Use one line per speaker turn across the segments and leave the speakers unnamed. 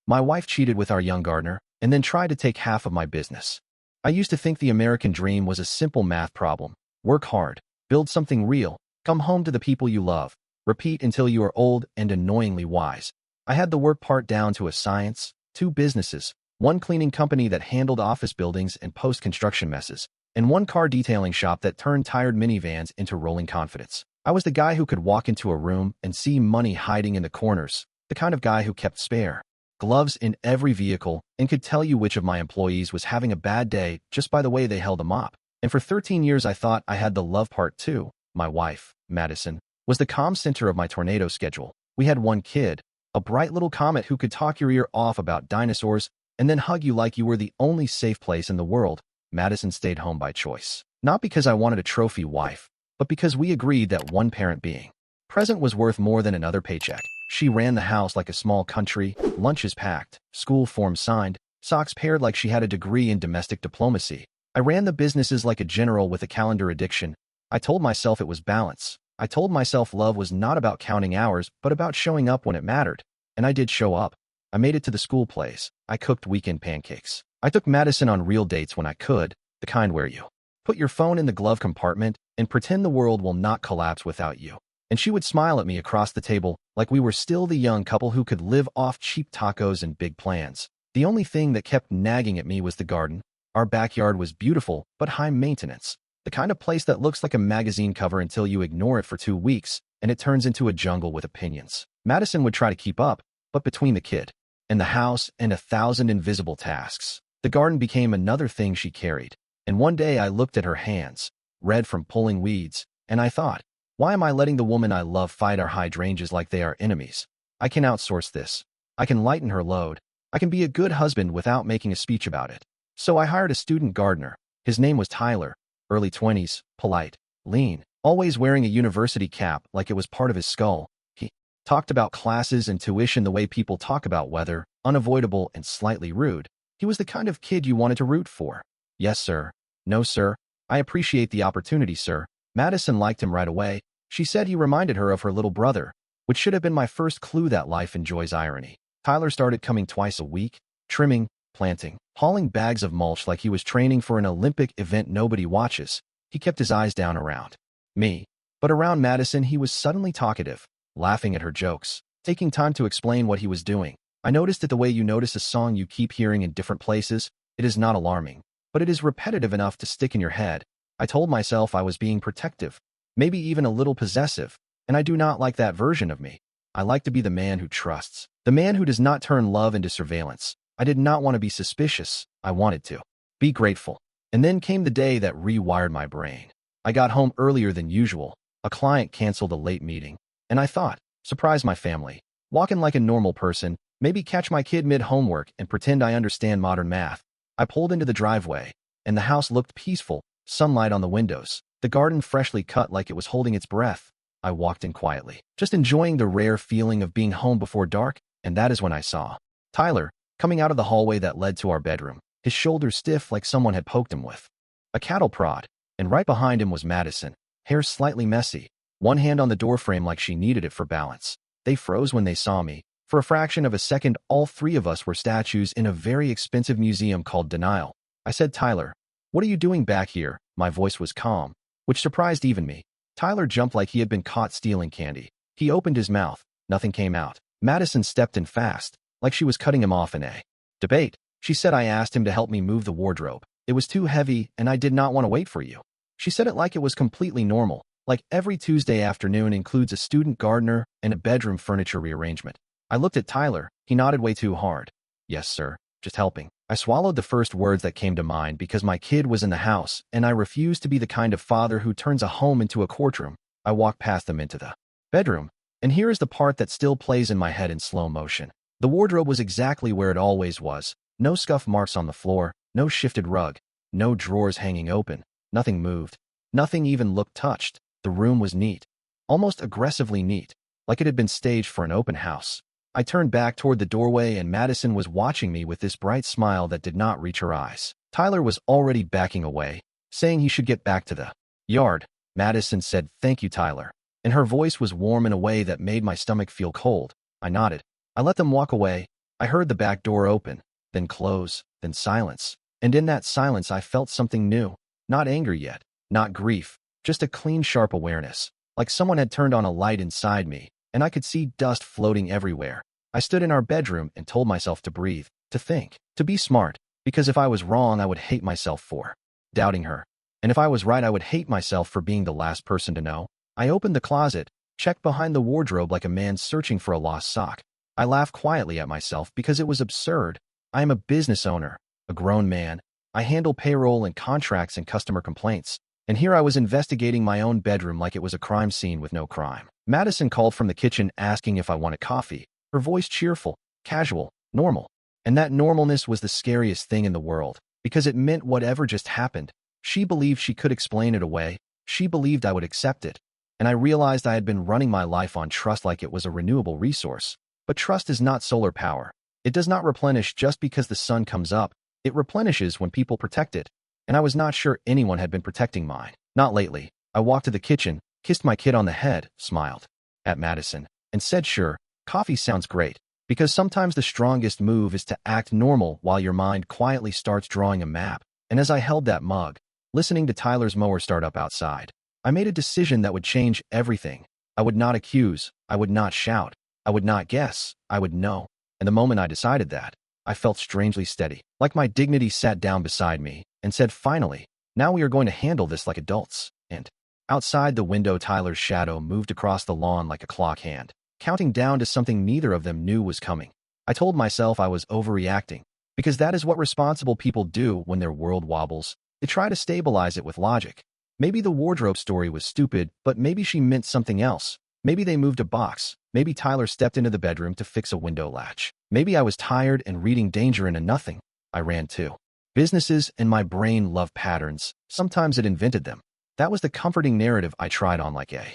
My wife cheated with our young gardener and then tried to take half of my business. I used to think the American dream was a simple math problem. Work hard, build something real, come home to the people you love, repeat until you are old and annoyingly wise. I had the work part down to a science, 2 businesses, 1 cleaning company that handled office buildings and post-construction messes, and 1 car detailing shop that turned tired minivans into rolling confidence. I was the guy who could walk into a room and see money hiding in the corners, the kind of guy who kept spare gloves in every vehicle and could tell you which of my employees was having a bad day just by the way they held a mop. And for 13 years I thought I had the love part too. My wife, Madison, was the calm center of my tornado schedule. We had 1 kid, a bright little comet who could talk your ear off about dinosaurs and then hug you like you were the only safe place in the world. Madison stayed home by choice. Not because I wanted a trophy wife, but because we agreed that one parent being present was worth more than another paycheck. She ran the house like a small country, lunches packed, school forms signed, socks paired like she had a degree in domestic diplomacy. I ran the businesses like a general with a calendar addiction. I told myself it was balance. I told myself love was not about counting hours, but about showing up when it mattered. And I did show up. I made it to the school plays. I cooked weekend pancakes. I took Madison on real dates when I could, the kind where you put your phone in the glove compartment and pretend the world will not collapse without you. And she would smile at me across the table like we were still the young couple who could live off cheap tacos and big plans. The only thing that kept nagging at me was the garden. Our backyard was beautiful, but high maintenance. The kind of place that looks like a magazine cover until you ignore it for 2 weeks, and it turns into a jungle with opinions. Madison would try to keep up, but between the kid and the house and 1,000 invisible tasks, the garden became another thing she carried. And one day I looked at her hands, red from pulling weeds, and I thought, why am I letting the woman I love fight our hydrangeas like they are enemies? I can outsource this. I can lighten her load. I can be a good husband without making a speech about it. So I hired a student gardener. His name was Tyler, early 20s, polite, lean, always wearing a university cap like it was part of his skull. He talked about classes and tuition the way people talk about weather, unavoidable and slightly rude. He was the kind of kid you wanted to root for. Yes, sir. No, sir. I appreciate the opportunity, sir. Madison liked him right away. She said he reminded her of her little brother, which should have been my first clue that life enjoys irony. Tyler started coming twice a week, trimming, planting, hauling bags of mulch like he was training for an Olympic event nobody watches. He kept his eyes down around me. But around Madison he was suddenly talkative, laughing at her jokes, taking time to explain what he was doing. I noticed it the way you notice a song you keep hearing in different places. It is not alarming, but it is repetitive enough to stick in your head. I told myself I was being protective, maybe even a little possessive, and I do not like that version of me. I like to be the man who trusts, the man who does not turn love into surveillance. I did not want to be suspicious. I wanted to be grateful. And then came the day that rewired my brain. I got home earlier than usual. A client canceled a late meeting, and I thought, surprise my family, walk in like a normal person, maybe catch my kid mid-homework and pretend I understand modern math. I pulled into the driveway, and the house looked peaceful, sunlight on the windows, the garden freshly cut like it was holding its breath. I walked in quietly, just enjoying the rare feeling of being home before dark, and that is when I saw Tyler coming out of the hallway that led to our bedroom, his shoulders stiff like someone had poked him with a cattle prod, and right behind him was Madison, hair slightly messy, one hand on the doorframe like she needed it for balance. They froze when they saw me. For a fraction of a second, all 3 of us were statues in a very expensive museum called Denial. I said, Tyler, what are you doing back here? My voice was calm, which surprised even me. Tyler jumped like he had been caught stealing candy. He opened his mouth. Nothing came out. Madison stepped in fast, like she was cutting him off in a debate. She said I asked him to help me move the wardrobe. It was too heavy, and I did not want to wait for you. She said it like it was completely normal, like every Tuesday afternoon includes a student gardener and a bedroom furniture rearrangement. I looked at Tyler. He nodded way too hard. Yes, sir. Just helping. I swallowed the first words that came to mind because my kid was in the house, and I refused to be the kind of father who turns a home into a courtroom. I walked past them into the bedroom, and here is the part that still plays in my head in slow motion. The wardrobe was exactly where it always was. No scuff marks on the floor, no shifted rug, no drawers hanging open. Nothing moved. Nothing even looked touched. The room was neat, almost aggressively neat, like it had been staged for an open house. I turned back toward the doorway and Madison was watching me with this bright smile that did not reach her eyes. Tyler was already backing away, saying he should get back to the yard. Madison said, "Thank you, Tyler." And her voice was warm in a way that made my stomach feel cold. I nodded. I let them walk away, I heard the back door open, then close, then silence. And in that silence I felt something new. Not anger yet, not grief, just a clean, sharp awareness. Like someone had turned on a light inside me, and I could see dust floating everywhere. I stood in our bedroom and told myself to breathe, to think, to be smart, because if I was wrong I would hate myself for doubting her. And if I was right I would hate myself for being the last person to know. I opened the closet, checked behind the wardrobe like a man searching for a lost sock. I laughed quietly at myself because it was absurd. I am a business owner, a grown man. I handle payroll and contracts and customer complaints. And here I was investigating my own bedroom like it was a crime scene with no crime. Madison called from the kitchen asking if I wanted coffee. Her voice cheerful, casual, normal. And that normalness was the scariest thing in the world, because it meant whatever just happened. She believed she could explain it away. She believed I would accept it. And I realized I had been running my life on trust like it was a renewable resource. But trust is not solar power. It does not replenish just because the sun comes up. It replenishes when people protect it. And I was not sure anyone had been protecting mine. Not lately. I walked to the kitchen, kissed my kid on the head, smiled at Madison, and said, sure, coffee sounds great. Because sometimes the strongest move is to act normal while your mind quietly starts drawing a map. And as I held that mug, listening to Tyler's mower start up outside, I made a decision that would change everything. I would not accuse. I would not shout. I would not guess. I would know. And the moment I decided that, I felt strangely steady, like my dignity sat down beside me and said, finally, now we are going to handle this like adults. And outside the window, Tyler's shadow moved across the lawn like a clock hand, counting down to something neither of them knew was coming. I told myself I was overreacting, because that is what responsible people do when their world wobbles. They try to stabilize it with logic. Maybe the wardrobe story was stupid, but maybe she meant something else. Maybe they moved a box. Maybe Tyler stepped into the bedroom to fix a window latch. Maybe I was tired and reading danger into nothing. I ran too. Businesses and my brain love patterns. Sometimes it invented them. That was the comforting narrative I tried on like a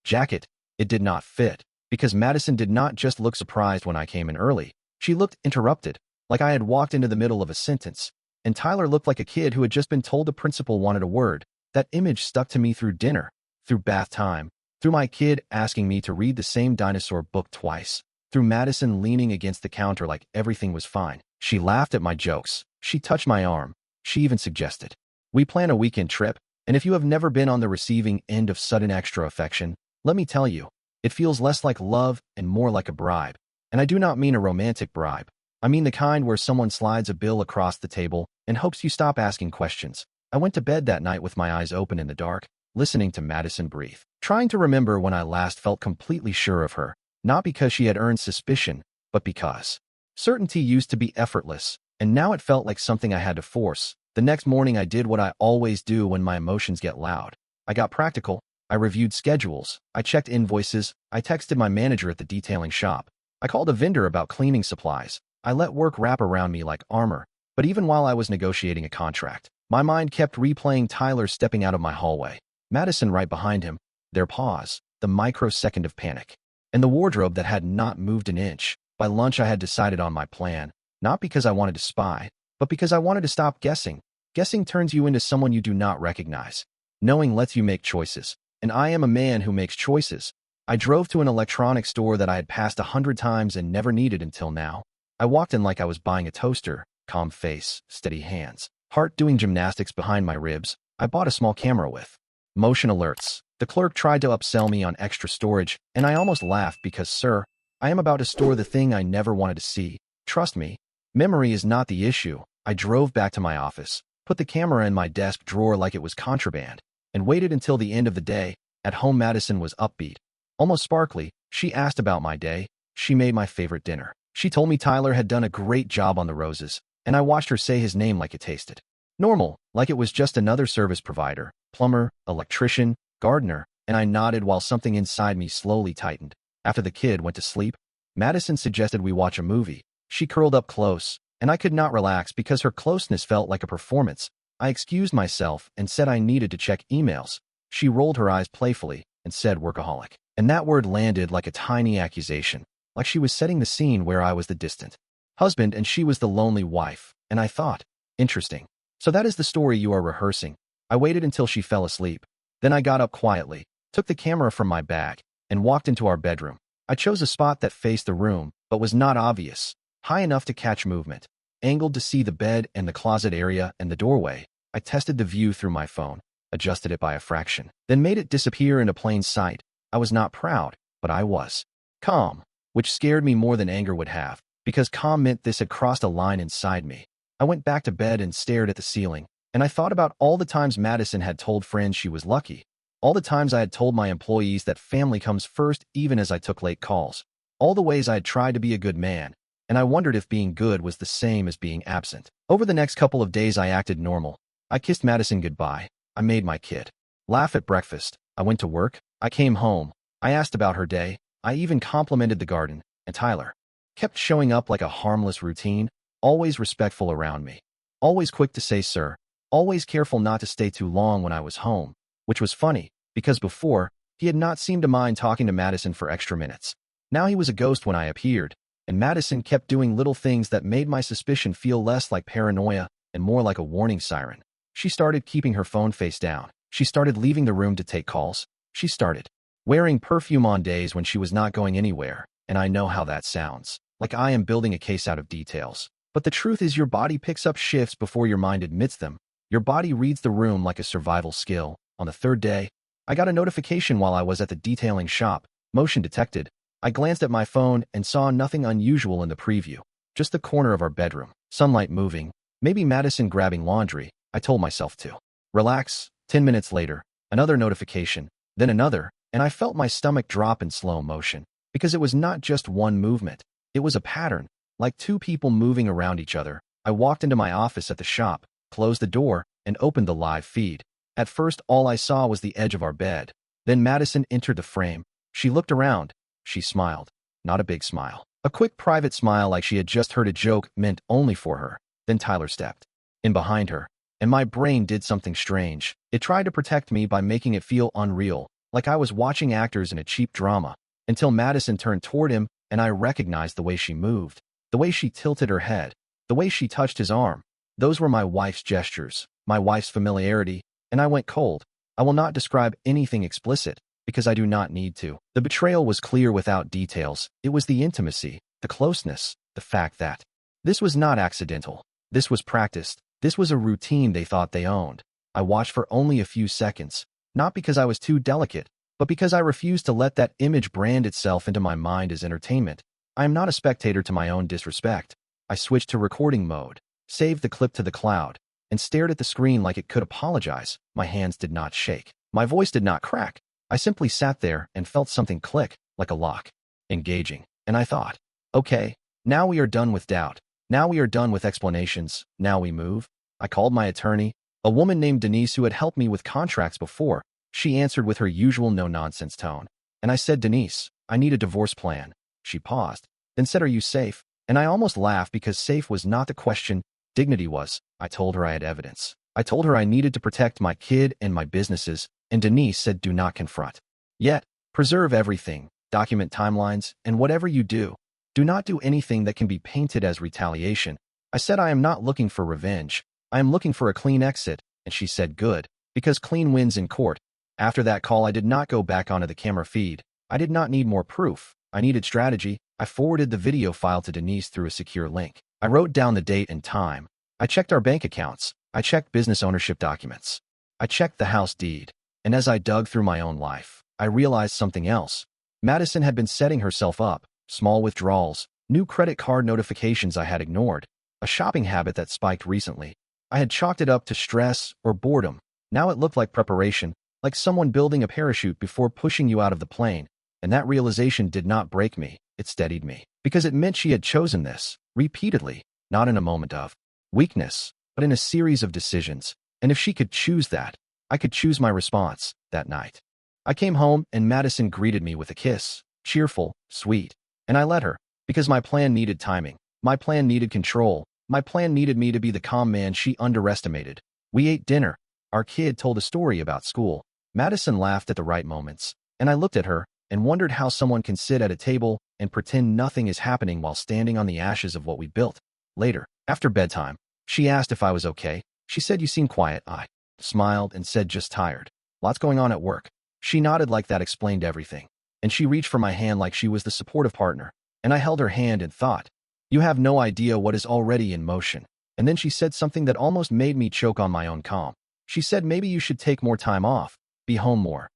jacket. It did not fit, because Madison did not just look surprised when I came in early. She looked interrupted, like I had walked into the middle of a sentence. And Tyler looked like a kid who had just been told the principal wanted a word. That image stuck to me through dinner, through bath time, through my kid asking me to read the same dinosaur book twice, through Madison leaning against the counter like everything was fine. She laughed at my jokes. She touched my arm. She even suggested we plan a weekend trip. And if you have never been on the receiving end of sudden extra affection, let me tell you, it feels less like love and more like a bribe. And I do not mean a romantic bribe. I mean the kind where someone slides a bill across the table and hopes you stop asking questions. I went to bed that night with my eyes open in the dark, listening to Madison breathe, trying to remember when I last felt completely sure of her, not because she had earned suspicion, but because certainty used to be effortless, and now it felt like something I had to force. The next morning I did what I always do when my emotions get loud. I got practical. I reviewed schedules. I checked invoices. I texted my manager at the detailing shop. I called a vendor about cleaning supplies. I let work wrap around me like armor. But even while I was negotiating a contract, my mind kept replaying Tyler stepping out of my hallway, Madison right behind him, their pause, the microsecond of panic, and the wardrobe that had not moved an inch. By lunch I had decided on my plan, not because I wanted to spy, but because I wanted to stop guessing. Guessing turns you into someone you do not recognize. Knowing lets you make choices, and I am a man who makes choices. I drove to an electronics store that I had passed 100 times and never needed until now. I walked in like I was buying a toaster, calm face, steady hands, heart doing gymnastics behind my ribs. I bought a small camera with motion alerts. The clerk tried to upsell me on extra storage, and I almost laughed because, sir, I am about to store the thing I never wanted to see. Trust me, memory is not the issue. I drove back to my office, put the camera in my desk drawer like it was contraband, and waited until the end of the day. At home, Madison was upbeat, almost sparkly. She asked about my day. She made my favorite dinner. She told me Tyler had done a great job on the roses, and I watched her say his name like it tasted normal, like it was just another service provider, plumber, electrician, gardener, and I nodded while something inside me slowly tightened. After the kid went to sleep, Madison suggested we watch a movie. She curled up close, and I could not relax because her closeness felt like a performance. I excused myself and said I needed to check emails. She rolled her eyes playfully and said workaholic, and that word landed like a tiny accusation, like she was setting the scene where I was the distant husband and she was the lonely wife. And I thought, interesting. So that is the story you are rehearsing. I waited until she fell asleep. Then I got up quietly, took the camera from my bag, and walked into our bedroom. I chose a spot that faced the room, but was not obvious. high enough to catch movement, angled to see the bed and the closet area and the doorway. I tested the view through my phone, adjusted it by a fraction, then made it disappear into plain sight. I was not proud, but I was calm, which scared me more than anger would have, because calm meant this had crossed a line inside me. I went back to bed and stared at the ceiling, and I thought about all the times Madison had told friends she was lucky, all the times I had told my employees that family comes first even as I took late calls, all the ways I had tried to be a good man, and I wondered if being good was the same as being absent. Over the next couple of days I acted normal. I kissed Madison goodbye. I made my kid laugh at breakfast. I went to work. I came home. I asked about her day. I even complimented the garden, and Tyler kept showing up like a harmless routine, always respectful around me, always quick to say sir, always careful not to stay too long when I was home, which was funny, because before, he had not seemed to mind talking to Madison for extra minutes. Now he was a ghost when I appeared, and Madison kept doing little things that made my suspicion feel less like paranoia and more like a warning siren. She started keeping her phone face down. She started leaving the room to take calls. She started wearing perfume on days when she was not going anywhere, and I know how that sounds, like I am building a case out of details. But the truth is your body picks up shifts before your mind admits them. Your body reads the room like a survival skill. On the third day, I got a notification while I was at the detailing shop. Motion detected. I glanced at my phone and saw nothing unusual in the preview, just the corner of our bedroom, sunlight moving, maybe Madison grabbing laundry. I told myself to relax. 10 minutes later, another notification, then another, and I felt my stomach drop in slow motion, because it was not just one movement. It was a pattern, like two people moving around each other. I walked into my office at the shop, closed the door, and opened the live feed. At first, all I saw was the edge of our bed. Then Madison entered the frame. She looked around. She smiled. Not a big smile. A quick private smile like she had just heard a joke meant only for her. Then Tyler stepped in behind her, and my brain did something strange. It tried to protect me by making it feel unreal, like I was watching actors in a cheap drama, until Madison turned toward him and I recognized the way she moved, the way she tilted her head, the way she touched his arm. Those were my wife's gestures, my wife's familiarity, and I went cold. I will not describe anything explicit, because I do not need to. The betrayal was clear without details. It was the intimacy, the closeness, the fact that this was not accidental. This was practiced. This was a routine they thought they owned. I watched for only a few seconds, not because I was too delicate, but because I refused to let that image brand itself into my mind as entertainment. I am not a spectator to my own disrespect. I switched to recording mode, saved the clip to the cloud, and stared at the screen like it could apologize. My hands did not shake. My voice did not crack. I simply sat there and felt something click, like a lock. Engaging. And I thought, okay, now we are done with doubt. Now we are done with explanations. Now we move. I called my attorney, a woman named Denise who had helped me with contracts before. She answered with her usual no-nonsense tone. And I said, Denise, I need a divorce plan. She paused, then said, are you safe? And I almost laughed because safe was not the question. Dignity was. I told her I had evidence. I told her I needed to protect my kid and my businesses, and Denise said, do not confront. Yet, preserve everything, document timelines, and whatever you do, do not do anything that can be painted as retaliation. I said I am not looking for revenge. I am looking for a clean exit, and she said good, because clean wins in court. After that call, I did not go back onto the camera feed. I did not need more proof. I needed strategy. I forwarded the video file to Denise through a secure link. I wrote down the date and time. I checked our bank accounts. I checked business ownership documents. I checked the house deed. And as I dug through my own life, I realized something else. Madison had been setting herself up. Small withdrawals, new credit card notifications I had ignored, a shopping habit that spiked recently. I had chalked it up to stress or boredom. Now it looked like preparation, like someone building a parachute before pushing you out of the plane. And that realization did not break me. It steadied me. Because it meant she had chosen this, repeatedly, not in a moment of weakness, but in a series of decisions. And if she could choose that, I could choose my response that night. I came home and Madison greeted me with a kiss, cheerful, sweet. And I let her, because my plan needed timing. My plan needed control. My plan needed me to be the calm man she underestimated. We ate dinner. Our kid told a story about school. Madison laughed at the right moments, and I looked at her and wondered how someone can sit at a table and pretend nothing is happening while standing on the ashes of what we built. Later, after bedtime, she asked if I was okay. She said, you seem quiet. I smiled and said, just tired. Lots going on at work. She nodded like that explained everything. And she reached for my hand like she was the supportive partner, and I held her hand and thought, You have no idea what is already in motion. And then she said something that almost made me choke on my own calm. She said maybe you should take more time off, be home more.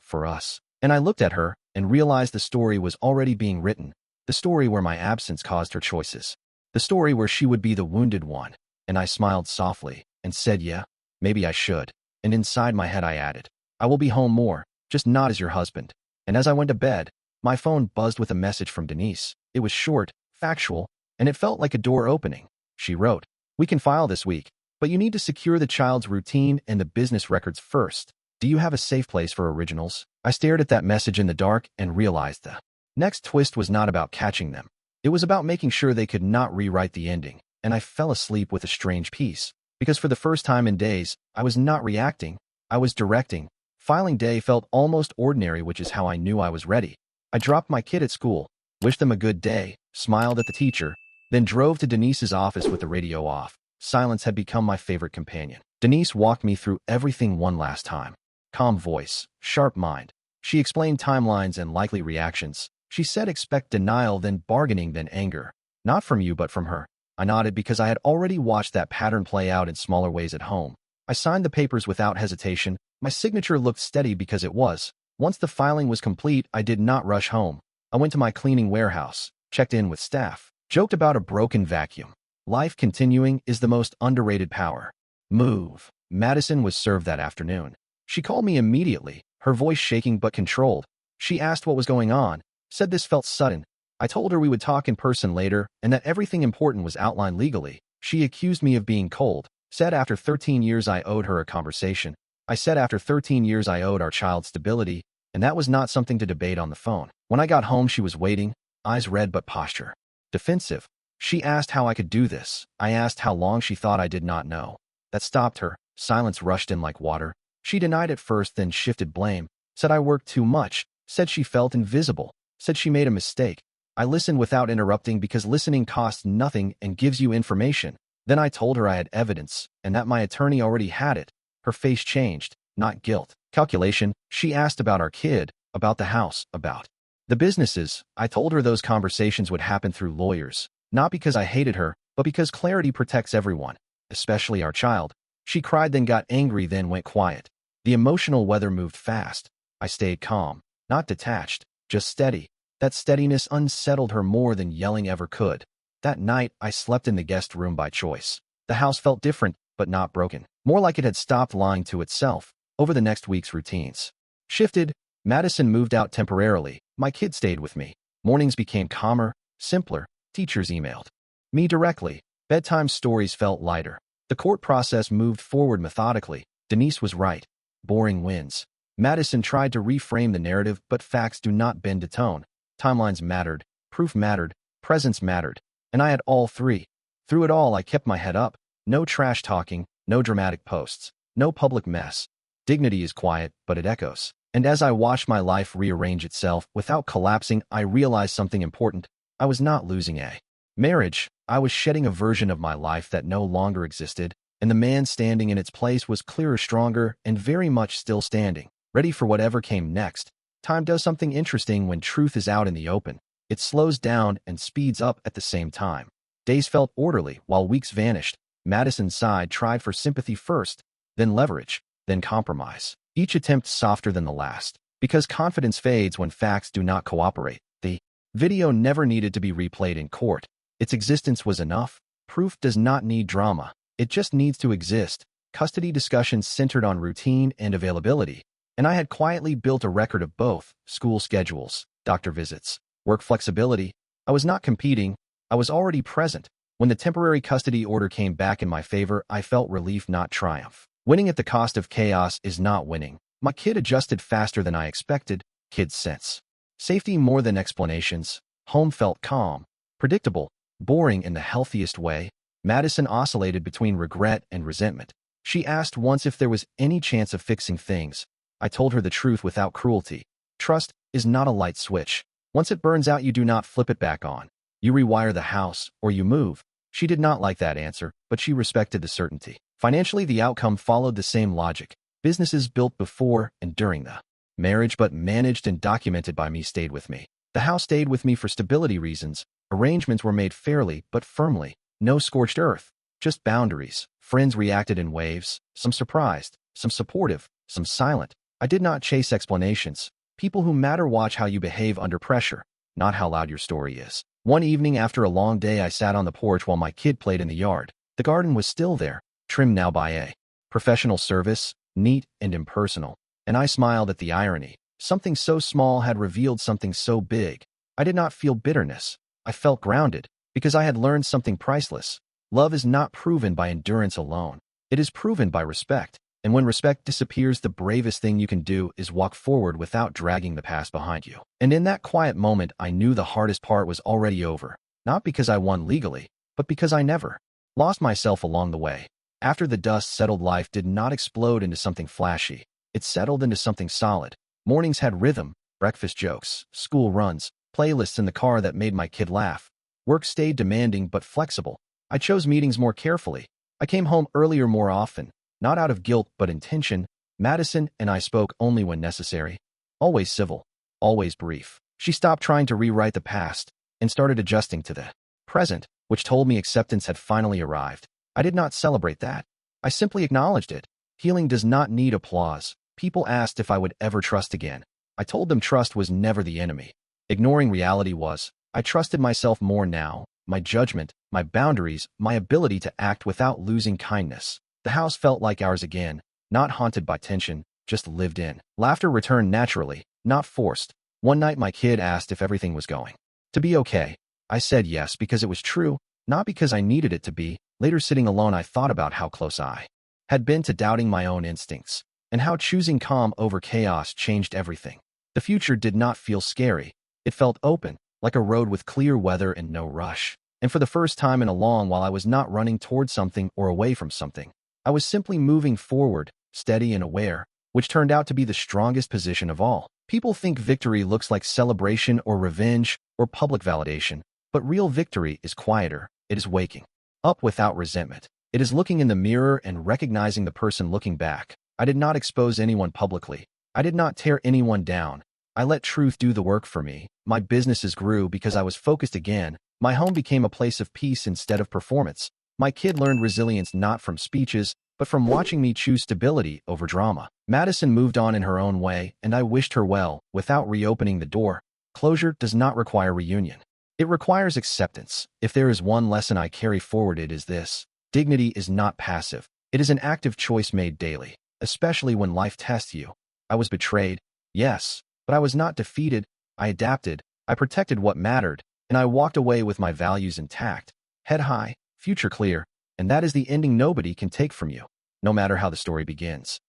For us. And I looked at her and realized the story was already being written. The story where my absence caused her choices. The story where she would be the wounded one. And I smiled softly and said, yeah, maybe I should. And inside my head I added, I will be home more, just not as your husband. And as I went to bed, my phone buzzed with a message from Denise. It was short, factual, and it felt like a door opening. She wrote, we can file this week, but you need to secure the child's routine and the business records first. Do you have a safe place for originals? I stared at that message in the dark and realized the next twist was not about catching them. It was about making sure they could not rewrite the ending, and I fell asleep with a strange peace. Because for the first time in days, I was not reacting, I was directing. Filing day felt almost ordinary, which is how I knew I was ready. I dropped my kid at school, wished them a good day, smiled at the teacher, then drove to Denise's office with the radio off. Silence had become my favorite companion. Denise walked me through everything one last time. Calm voice, sharp mind. She explained timelines and likely reactions. She said expect denial, then bargaining, then anger. Not from you, but from her. I nodded because I had already watched that pattern play out in smaller ways at home. I signed the papers without hesitation. My signature looked steady because it was. Once the filing was complete, I did not rush home. I went to my cleaning warehouse, checked in with staff, joked about a broken vacuum. Life continuing is the most underrated power. Move. Madison was served that afternoon. She called me immediately, her voice shaking but controlled. She asked what was going on, said this felt sudden. I told her we would talk in person later and that everything important was outlined legally. She accused me of being cold, said after 13 years I owed her a conversation. I said after 13 years I owed our child stability, and that was not something to debate on the phone. When I got home, she was waiting, eyes red but posture defensive. She asked how I could do this. I asked how long she thought I did not know. That stopped her. Silence rushed in like water. She denied at first, then shifted blame, said I worked too much, said she felt invisible, said she made a mistake. I listened without interrupting because listening costs nothing and gives you information. Then I told her I had evidence and that my attorney already had it. Her face changed, not guilt. Calculation. She asked about our kid, about the house, about the businesses. I told her those conversations would happen through lawyers, not because I hated her, but because clarity protects everyone, especially our child. She cried, then got angry, then went quiet. The emotional weather moved fast. I stayed calm, not detached, just steady. That steadiness unsettled her more than yelling ever could. That night, I slept in the guest room by choice. The house felt different, but not broken. More like it had stopped lying to itself. Over the next week's routines shifted. Madison moved out temporarily. My kid stayed with me. Mornings became calmer, simpler. Teachers emailed me directly. Bedtime stories felt lighter. The court process moved forward methodically. Denise was right. Boring wins. Madison tried to reframe the narrative, but facts do not bend to tone. Timelines mattered, proof mattered, presence mattered, and I had all three. Through it all, I kept my head up. No trash talking, no dramatic posts, no public mess. Dignity is quiet, but it echoes. And as I watched my life rearrange itself without collapsing, I realized something important. I was not losing a marriage. I was shedding a version of my life that no longer existed, and the man standing in its place was clearer, stronger, and very much still standing, ready for whatever came next. Time does something interesting when truth is out in the open. It slows down and speeds up at the same time. Days felt orderly while weeks vanished. Madison's side tried for sympathy first, then leverage, then compromise. Each attempt softer than the last, because confidence fades when facts do not cooperate. The video never needed to be replayed in court. Its existence was enough. Proof does not need drama. It just needs to exist. Custody discussions centered on routine and availability, and I had quietly built a record of both: school schedules, doctor visits, work flexibility. I was not competing. I was already present. When the temporary custody order came back in my favor, I felt relief, not triumph. Winning at the cost of chaos is not winning. My kid adjusted faster than I expected. Kid's sense safety more than explanations. Home felt calm, predictable, boring in the healthiest way. Madison oscillated between regret and resentment. She asked once if there was any chance of fixing things. I told her the truth without cruelty. Trust is not a light switch. Once it burns out, you do not flip it back on. You rewire the house, or you move. She did not like that answer, but she respected the certainty. Financially, the outcome followed the same logic. Businesses built before and during the marriage, but managed and documented by me, stayed with me. The house stayed with me for stability reasons, Arrangements were made fairly but firmly. No scorched earth, just boundaries. Friends reacted in waves, some surprised, some supportive, some silent. I did not chase explanations. People who matter watch how you behave under pressure, not how loud your story is. One evening after a long day, I sat on the porch while my kid played in the yard. The garden was still there, trimmed now by a professional service, neat and impersonal. And I smiled at the irony. Something so small had revealed something so big. I did not feel bitterness. I felt grounded, because I had learned something priceless. Love is not proven by endurance alone. It is proven by respect. And when respect disappears, the bravest thing you can do is walk forward without dragging the past behind you. And in that quiet moment, I knew the hardest part was already over. Not because I won legally, but because I never lost myself along the way. After the dust settled, life did not explode into something flashy. It settled into something solid. Mornings had rhythm, breakfast jokes, school runs, playlists in the car that made my kid laugh. Work stayed demanding but flexible. I chose meetings more carefully. I came home earlier more often, not out of guilt but intention. Madison and I spoke only when necessary. Always civil, always brief. She stopped trying to rewrite the past and started adjusting to the present, which told me acceptance had finally arrived. I did not celebrate that. I simply acknowledged it. Healing does not need applause. People asked if I would ever trust again. I told them trust was never the enemy. Ignoring reality was. I trusted myself more now, my judgment, my boundaries, my ability to act without losing kindness. The house felt like ours again, not haunted by tension, just lived in. Laughter returned naturally, not forced. One night my kid asked if everything was going to be okay. I said yes because it was true, not because I needed it to be. Later, sitting alone, I thought about how close I had been to doubting my own instincts, and how choosing calm over chaos changed everything. The future did not feel scary. It felt open, like a road with clear weather and no rush. And for the first time in a long while, I was not running toward something or away from something. I was simply moving forward, steady and aware, which turned out to be the strongest position of all. People think victory looks like celebration or revenge or public validation, but real victory is quieter. It is waking up without resentment. It is looking in the mirror and recognizing the person looking back. I did not expose anyone publicly. I did not tear anyone down. I let truth do the work for me. My businesses grew because I was focused again. My home became a place of peace instead of performance. My kid learned resilience not from speeches, but from watching me choose stability over drama. Madison moved on in her own way, and I wished her well, without reopening the door. Closure does not require reunion. It requires acceptance. If there is one lesson I carry forward, it is this. Dignity is not passive. It is an active choice made daily, especially when life tests you. I was betrayed, yes, but I was not defeated. I adapted, I protected what mattered, and I walked away with my values intact. Head high, future clear, and that is the ending nobody can take from you, no matter how the story begins.